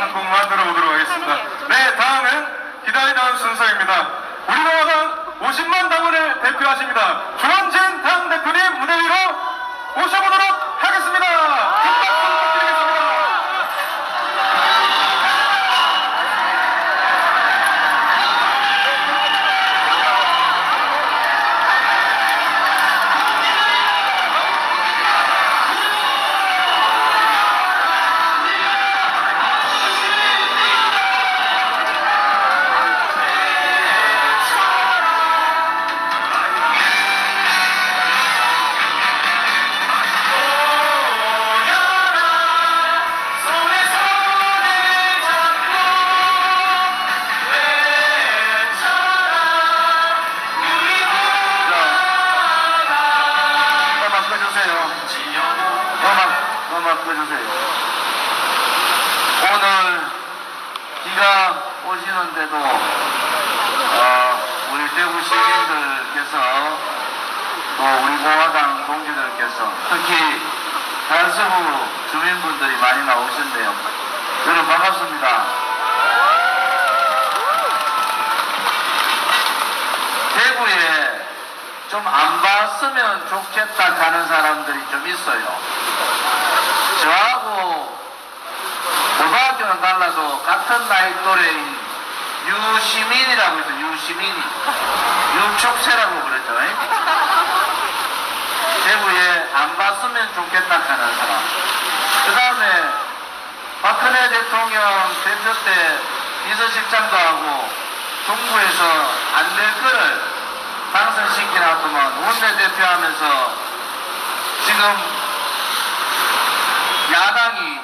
한 곡만 들어보도록 하겠습니다. 네, 다음은 기다리던 순서입니다. 우리나라 당 50만 당원을 대표하십니다. 조원진 당대표님 무대 위로 모셔보도록 하겠습니다. 큰 박수 부탁드리겠습니다. 오늘 비가 오시는데도 우리 대구 시민들께서 또 우리 공화당 동지들께서 특히 달서구 주민분들이 많이 나오셨네요. 여러분 반갑습니다. 대구에 좀 안 봤으면 좋겠다 하는 사람들이 좀 있어요. 저하고 고등학교는 달라도 같은 나이 또래인 유시민이라고 해서 유시민이 유촉새라고 그랬죠. 대구에 안 봤으면 좋겠다 하는 사람. 그 다음에 박근혜 대통령 대표 때 비서실장도 하고 정부에서 안 될 거를 당선시키놨더만 원내대표 하면서 지금 야당이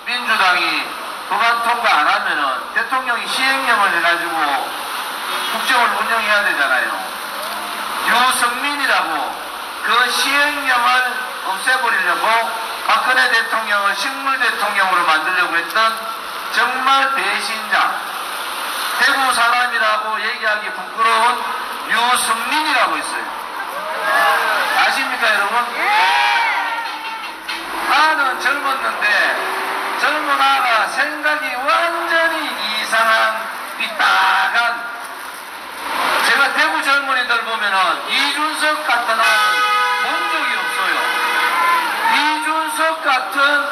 민주당이 법안 통과 안 하면은 대통령이 시행령을 해가지고 국정을 운영해야 되잖아요. 유승민이라고 그 시행령을 없애버리려고 박근혜 대통령을 식물 대통령으로 만들려고 했던 정말 배신자, 대구 사람이라고 얘기하기 부끄러운 유승민이라고 있어요. 아십니까 여러분? 나는 젊었는데 젊은 아가 생각이 완전히 이상한 삐딱한, 제가 대구 젊은이들 보면은 이준석 같은 아는 본 적이 없어요. 이준석 같은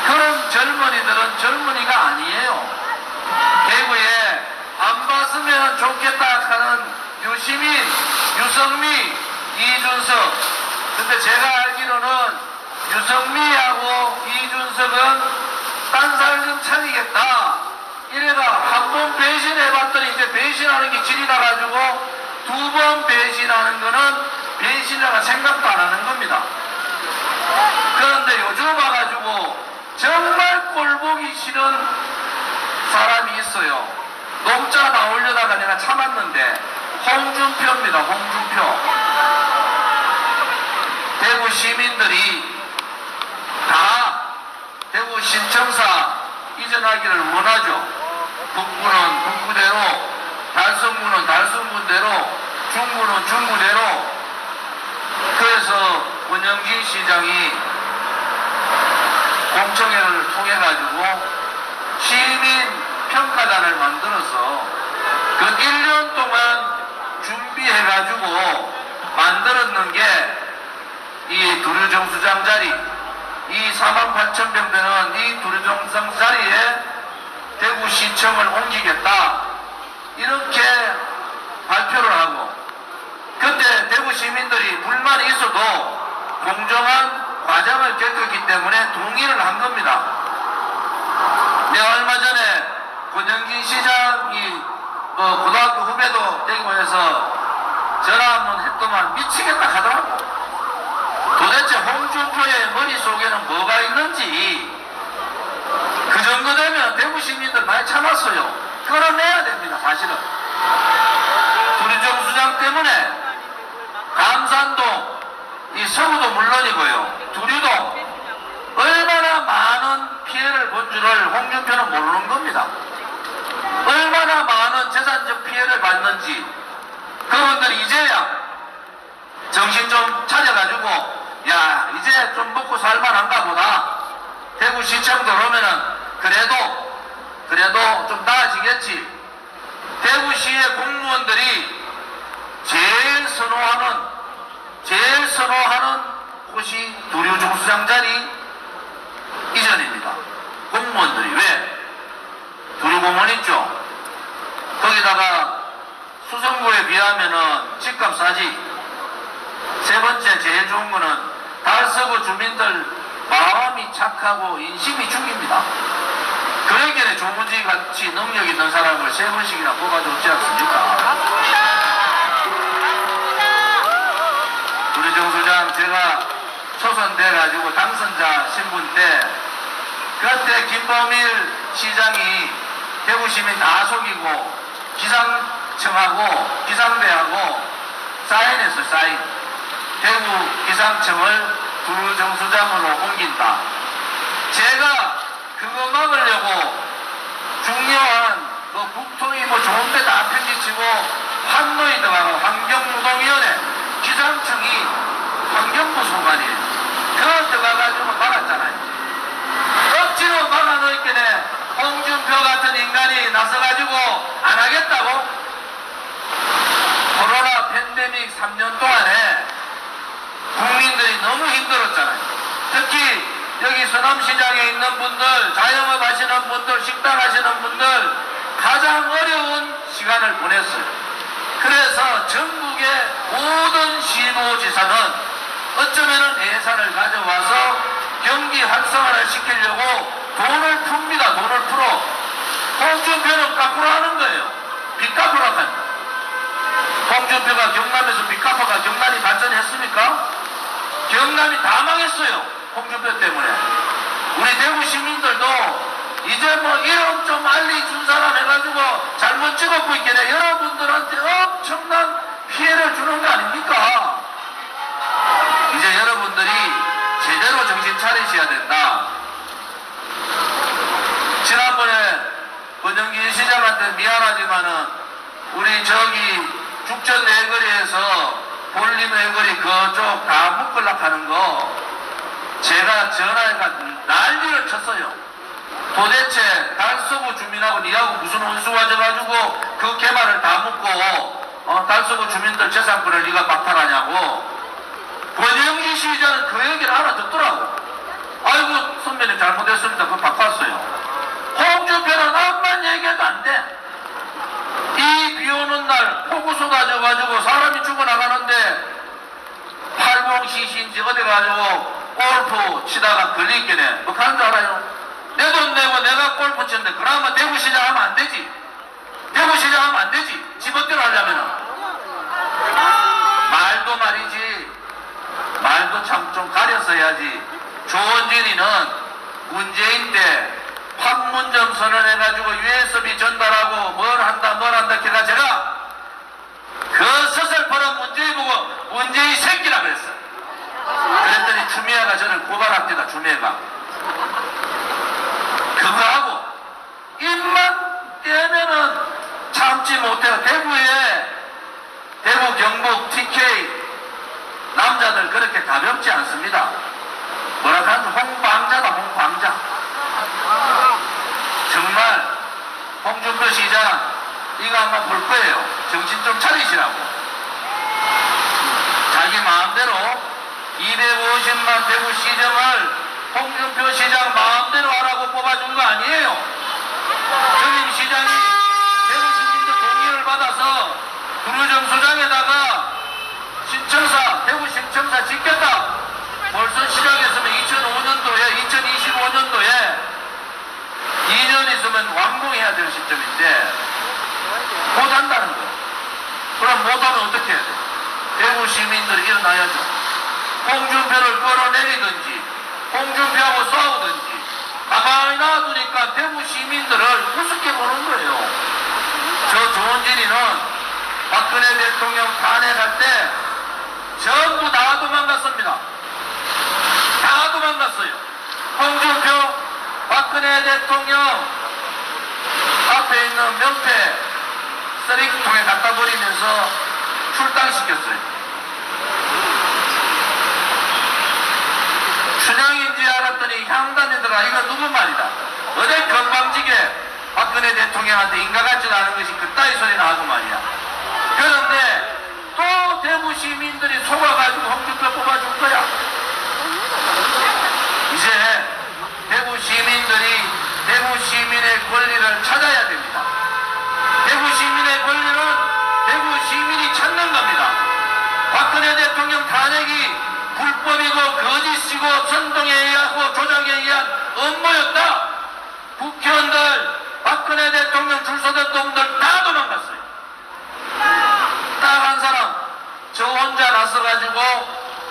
그런 젊은이들은 젊은이가 아니에요. 대구에 안 봤으면 좋겠다 하는 유시민, 유성미, 이준석. 근데 제가 알기로는 유성미하고 이준석은 딴 살 좀 차리겠다 이래가 한 번 배신해봤더니 이제 배신하는 게 질이 나가지고 두 번 배신하는 거는 배신자가 생각도 안 하는 겁니다. 그런데 요즘 와가지고 정말 꼴보기 싫은 사람이 있어요. 녹자 나오려다가 내가 참았는데 홍준표입니다. 홍준표. 대구 시민들이 다 대구 신청사 이전하기를 원하죠. 북구는 북구대로, 달성구는 달성구대로, 중구는 중구대로. 그래서 권영진 시장이 공청회를 통해 가지고 시민 평가단을 만들어서 그 1년 동안 준비해 가지고 만들었는 게 이 두류정수장 자리, 이 48,000평 되는 이 두류정수장 자리에 대구시청을 옮기겠다 이렇게 발표를 하고, 그때 대구 시민들이 불만이 있어도 공정한 과정을 겪었기 때문에 동의를 한 겁니다. 내가 얼마 전에 권영진 시장이 고등학교 후배도 대구에서 전화 한번 했더만 미치겠다 하더라고. 도대체 홍준표의 머릿속에는 뭐가 있는지 그 정도 되면 대구 시민들 많이 참았어요. 끌어내야 됩니다. 사실은 두류정수장 때문에 감산동, 이 서구도 물론이고요, 두류동 얼마나 많은 피해를 본 줄을 홍준표는 모르는 겁니다. 얼마나 많은 재산적 피해를 받는지 그분들이 이제야 정신 좀 차려가지고 야 이제 좀 먹고 살만한가 보다, 대구시청도 그러면은 그래도 좀 나아지겠지. 대구시의 공무원들이 제일 선호하는 곳이 두류중수장 자리 이전입니다. 공무원들이. 왜? 두류공원 있죠? 거기다가 수성구에 비하면은 집값 싸지. 세 번째 제일 좋은 거는 달서구 주민들 마음이 착하고 인심이 죽입니다. 그러기에 조문지 같이 능력 있는 사람을 3번씩이나 뽑아줬지 않습니까? 우리 정수장 제가 초선돼가지고 당선자 신분 때 그때 김범일 시장이 대구 시민 다 속이고 기상청하고 기상대하고 사인했어요. 사인. 대구 기상청을 두류정수장으로 옮긴다. 제가 그거 막으려고 중요한 국토위 좋은 데 다 편지치고 환노에 들어가고 환경노동위원회 기상청이 환경부 소관이에요. 그거 들어가가지고 막았잖아요. 억지로 막아놓기에 홍준표 같은 인간이 나서가지고 안 하겠다고. 코로나 팬데믹 3년 동안에 국민들이 너무 힘들었잖아요. 특히 여기 서남시장에 있는 분들, 자영업 하시는 분들, 식당 하시는 분들 가장 어려운 시간을 보냈어요. 그래서 전국의 모든 시도지사는 어쩌면은 예산을 가져와서 경기 활성화를 시키려고 돈을 풉니다. 돈을 풀어. 홍준표는 거꾸로 하는 거예요. 빚 갚으러 합니다. 홍준표가 경남에서 빚 갚아가 경남이 발전했습니까? 경남이 다 망했어요. 홍준표 때문에. 우리 대구 시민들도 이제 1억 좀 알리준 사람 해가지고 잘못 찍었고 있겠네. 여러분들한테 엄청난 피해를 주는 거 아닙니까? 이제 여러분들이 제대로 정신 차리셔야 된다. 지난번에 권영기 시장한테 미안하지만은 우리 저기 죽전 내거리에서 볼림 내거리 그쪽 다 묶으려고 하는 거 제가 전화해가 난리를 쳤어요. 도대체 달서구 주민하고 니하고 무슨 혼수 가져가지고 그 개발을 다 묶고 달서구 주민들 재산권을 니가 박탈하냐고. 권영기 시장은 그 얘기를 알아듣더라고. 아이고 선배님 잘못했습니다. 그거 바꿨어요. 홍준표는 암만 얘기해도 안 돼. 이 비오는 날 폭우 쏟아져가지고 사람이 죽어나가는데 80cc인지 어디 가지고 골프 치다가 걸리겠네. 뭐 하는 줄 알아요? 내 돈 내고 내가 골프 치는데 그러면 대구시장 하면 안 되지. 대구시장 하면 안 되지. 집어대로 하려면은. 말도 말이지. 말도 참 좀 가려서 해야지. 조원진이는 문재인 때 판문점 선언해가지고 USB 전달하고 뭘 한다 걔가 제가 그 서슬퍼런 문재인 보고 문재인 새끼라 그랬어. 그랬더니 주미애가 저를 고발합니다. 주미애가 그거 하고 입만 떼면은 참지 못해요. 대구 경북 TK 남자들 그렇게 가볍지 않습니다. 뭐라 하면 홍방자다. 홍방자. 정말 홍준표 시장 이거 한번 볼 거예요. 정신 좀 차리시라고. 자기 마음대로 250만 대구 시정을 홍준표 시장 마음대로 하라고 뽑아준 거 아니에요. 전임 시장이 대구 시민들 동의를 받아서 두류정수장에다가 신청사, 대구 신청사 짓겠다. 벌써 시작했으면 2005년도에 2025년도에 2년 있으면 완공해야 될 시점인데 못한다는 거예요. 그럼 못하면 어떻게 해야 돼? 대구 시민들이 일어나야죠. 홍준표를 끌어내리든지 홍준표하고 싸우든지 가만히 놔두니까 대구 시민들을 우습게 보는 거예요. 저 조원진이는 박근혜 대통령 탄핵할 때 전부 다 도망갔습니다. 다 도망갔어요. 홍준표 박근혜 대통령 앞에 있는 명패 쓰레기통에 갖다 버리면서 출당시켰어요. 춘향인지 알았더니 향단이더라. 이거 누구 말이다. 어제 박근혜 대통령한테 인간 같지도 않은 것이 그따위 소리나 하고 말이야. 그런데 또 대구 시민들이 속아가지고 홍준표 뽑아줄 거야. 이제 대구 시민들이 대구 시민의 권리를 찾아야 됩니다. 대구 시민의 권리는 대구 시민이 찾는 겁니다. 박근혜 대통령 탄핵이 불법이고 거짓이고 선동에 의하고 조작에 의한 업무였다. 국회의원들, 박근혜 대통령 줄 서던 놈들 다 도망갔어요. 딱 한 사람, 저 혼자 나서가지고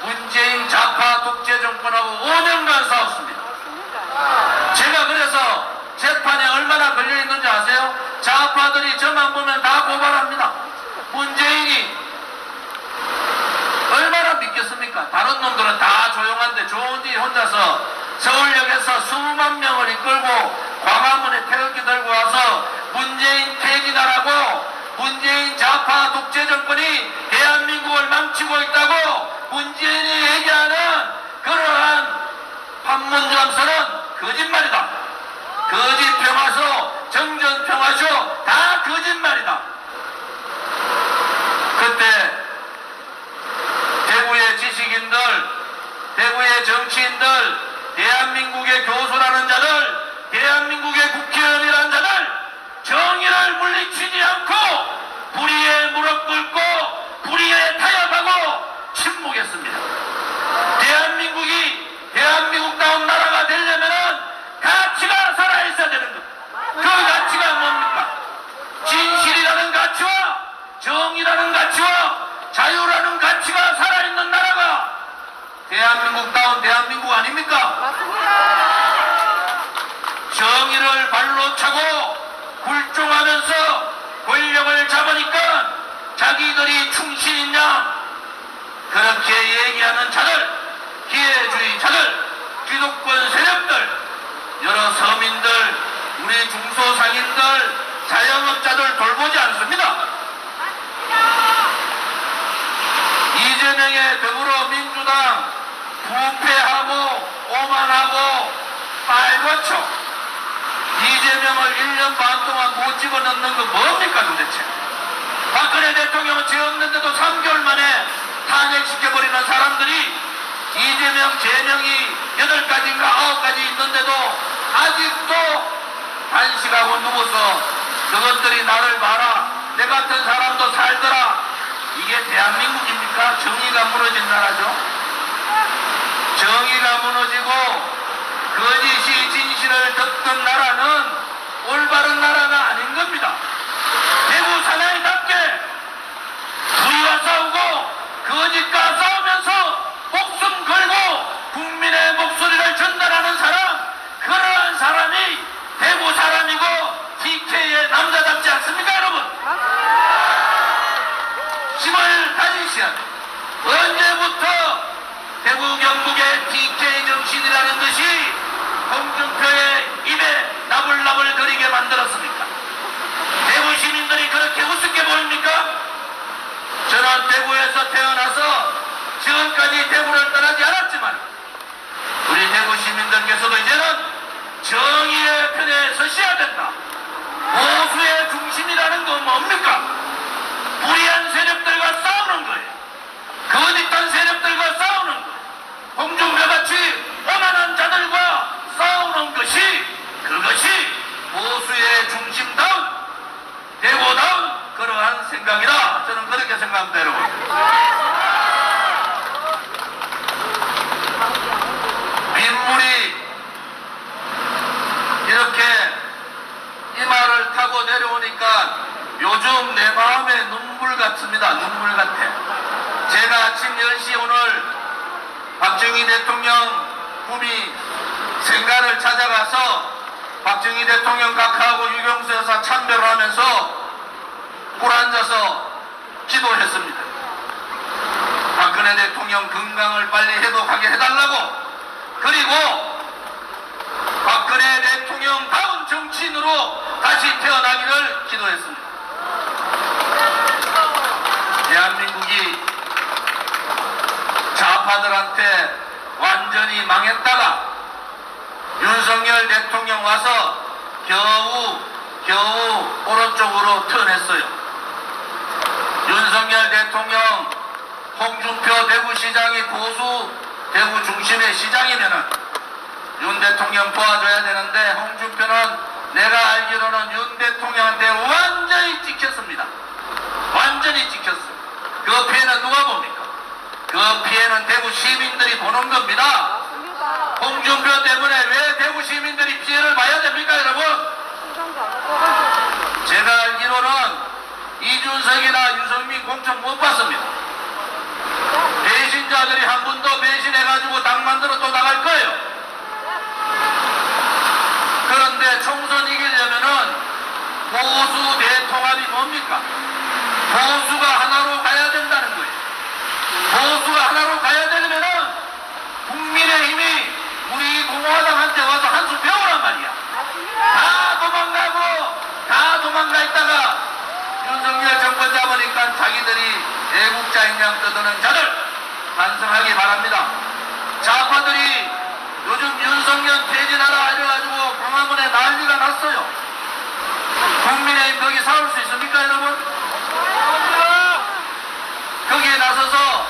문재인 좌파 독재 정권하고 5년간 싸웠습니다. 제가 그래서 재판에 얼마나 걸려있는지 아세요? 좌파들이 저만 보면 다 고발합니다. 문재인이 얼마나 믿겠습니까? 다른 놈들은 다 조용한데 조은지 혼자서 서울역에서 수만 명을 이끌고 광화문에 태극기 들고 와서 문재인 퇴진하라고, 문재인 좌파 독재 정권이 대한민국을 망치고 있다고 문재인이 얘기하는 그러한 판문점서는 거짓말이다. 거짓 평화소, 정전 평화쇼 다 거짓말이다. 그때 대구의 지식인들, 대구의 정치인들, 대한민국의 교수라는 자들, 대한민국의 국회의원이라는 자들 정의를 물리치지 않고 불의에 무릎 꿇고 불의에 타협하고 침묵했습니다. 대한민국다운 나라가 되려면은 가치가 살아있어야 되는 겁니다. 그 가치가 뭡니까? 진실이라는 가치와 정의라는 가치와 자유라는 가치가 살아있는 나라가 대한민국다운 대한민국 아닙니까? 맞습니다. 정의를 발로 차고 굴종하면서 권력을 잡으니까 자기들이 충신이냐 그렇게 얘기하는 자들, 기회주의자들, 기독권 세력들, 여러 서민들, 우리 중소상인들, 자영업자들 돌보지 않습니다. 이재명의 더불어민주당 부패하고 오만하고 빨갛죠. 이재명을 1년 반 동안 못 집어넣는 거 뭡니까 도대체? 박근혜 대통령은 죄 없는데도 3개월 만에 탄핵시켜버리는 사람들이 이재명 제명이 8가지인가 9가지 있는데도 아직도 단식하고 누워서 너것들이 나를 봐라, 내 같은 사람도 살더라. 이게 대한민국입니까? 정의가 무너진 나라죠. 정의가 무너지고 거짓이 진실을 덮던 나라는 올바른 나라가 아닌 겁니다. 대구 사나이답게 불의와 싸우고 거짓과 싸우면서 목숨 걸고 국민의 목소리를 전달하는 사람, 그러한 사람이 대구 사람이고 TK의 남자답지 않습니까 여러분? 힘을 가지셔야 돼. 언제부터 대구 경북의 TK 정신이라는 것이 홍준표의 입에 나불나불 거리게 만들었습니까? 대구 시민들이 그렇게 우습게 보입니까? 저는 대구에서 태어나서 지금까지 대구를 떠나지 않았지만 우리 대구 시민들께서도 이제는 정의의 편에 서셔야 된다. 보수의 중심이라는 건 뭡니까? 불의한 세력들과 싸우는 거예요. 거짓한 세력들과 싸우는 거예요. 홍준표같이 오만한 자들과 싸우는 것이, 그것이 보수의 중심다운 대구다운 그러한 생각이다. 저는 그렇게 생각합니다 여러분. 빗물이 이렇게 이마를 타고 내려오니까 요즘 내 마음에 눈물 같습니다. 눈물 같아. 제가 아침 10시 오늘 박정희 대통령 구미 생가를 찾아가서 박정희 대통령 각하하고 유경수 여사 참배를 하면서 꿇 앉아서 기도했습니다. 박근혜 대통령 건강을 빨리 회복하게 해달라고, 그리고 박근혜 대통령다운 정치인으로 다시 태어나기를 기도했습니다. 대한민국이 좌파들한테 완전히 망했다가 윤석열 대통령 와서 겨우 겨우 오른쪽으로 턴했어요. 윤석열 대통령, 홍준표 대구시장이 보수 대구 중심의 시장이면은 윤 대통령 도와줘야 되는데 홍준표는 내가 알기로는 윤 대통령한테 완전히 찍혔습니다. 완전히 찍혔어요. 그 피해는 누가 봅니까? 그 피해는 대구 시민들이 보는 겁니다. 홍준표 때문에 왜 대구 시민들이 피해를 봐야 됩니까, 여러분? 제가 알기로는 이준석이나 유승민 공천 못 받습니다. 배신자들이 한 번 더 배신해가지고 당 만들어 또 나갈 거예요. 그런데 총선 이기려면은 보수 대통합이 뭡니까? 보수가 하나로 가야 된다는 거예요. 보수가 하나로 가야 되려면은 국민의힘이 우리 공화당한테 와서 한 수 배우란 말이야. 다 도망가 있다가 윤석열 정권 잡으니까 자기들이 애국자인 양 떠드는 자들 반성하기 바랍니다. 좌파들이 요즘 윤석열 퇴진하라 이래가지고 광화문에 난리가 났어요. 국민의힘 거기 싸울 수 있습니까, 여러분? 거기에 나서서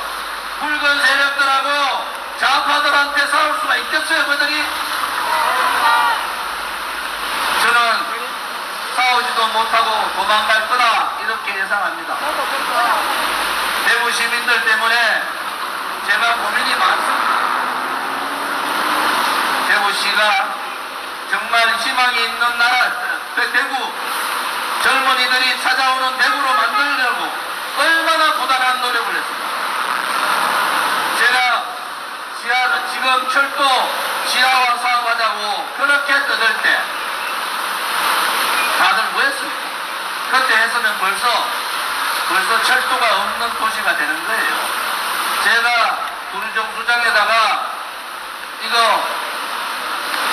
붉은 세력들하고 좌파들한테 싸울 수가 있겠어요, 그들이? 저는 싸우지도 못하고 도망갈 거다 이렇게 예상합니다. 대구 시민들 때문에 제가 고민이 많습니다. 대구시가 정말 희망이 있는 나라, 대구 젊은이들이 찾아오는 대구로 만들려고 얼마나 고단한 노력을 했습니다. 제가 지금 철도 지하화 사업하자고 그렇게 떠들 때 다들 뭐 했습니까? 그때 했으면 벌써 철도가 없는 도시가 되는 거예요. 제가 구리정수장에다가 이거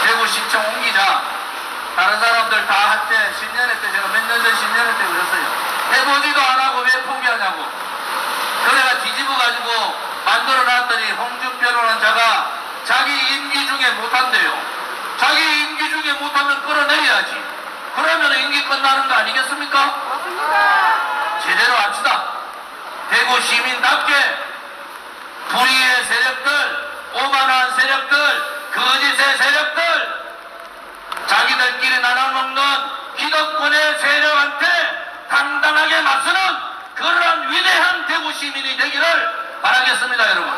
대구시청 옮기자. 다른 사람들 다 할 때, 10년회 때, 제가 몇 년 전 10년회 때 그랬어요. 해보지도 안 하고 왜 포기하냐고. 그래가 뒤집어가지고 만들어 놨더니 홍준표라는 자가 자기 임기 중에 못한대요. 자기 임기 중에 못하면 끌어내려야지. 그러면 임기 끝나는 거 아니겠습니까? 맞습니다. 제대로 합시다. 대구 시민답게 불의의 세력들, 오만한 세력들, 거짓의 세력들, 자기들끼리 나눠먹는 기득권의 세력한테 당당하게 맞서는 그러한 위대한 대구 시민이 되기를 바라겠습니다, 여러분.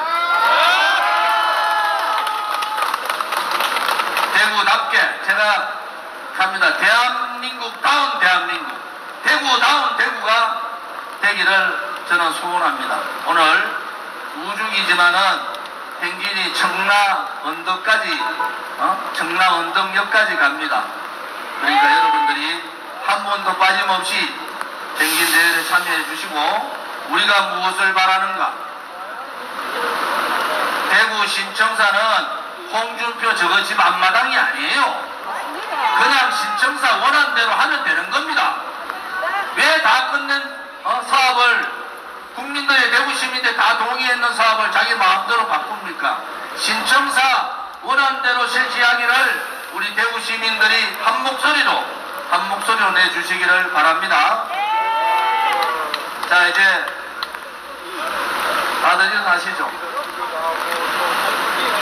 대구답게 제가 갑니다. 대한민국다운 대한민국, 대구다운 대구가 되기를 저는 소원합니다. 오늘 우중이지만은 행진이 청라 언덕까지, 청라 언덕역까지 갑니다. 그러니까 여러분들이 한 번도 빠짐없이 행진 대회에 참여해 주시고, 우리가 무엇을 바라는가? 대구 신청사는 홍준표 저거 집 앞마당이 아니에요. 그냥 신청사 원한대로 하면 되는 겁니다. 왜 다 끝낸 사업을, 국민들의 대구 시민들 다 동의했는 사업을 자기 마음대로 바꿉니까? 신청사 원한대로 실시하기를 우리 대구 시민들이 한 목소리로 내주시기를 바랍니다. 자, 이제 다들 일어나시죠.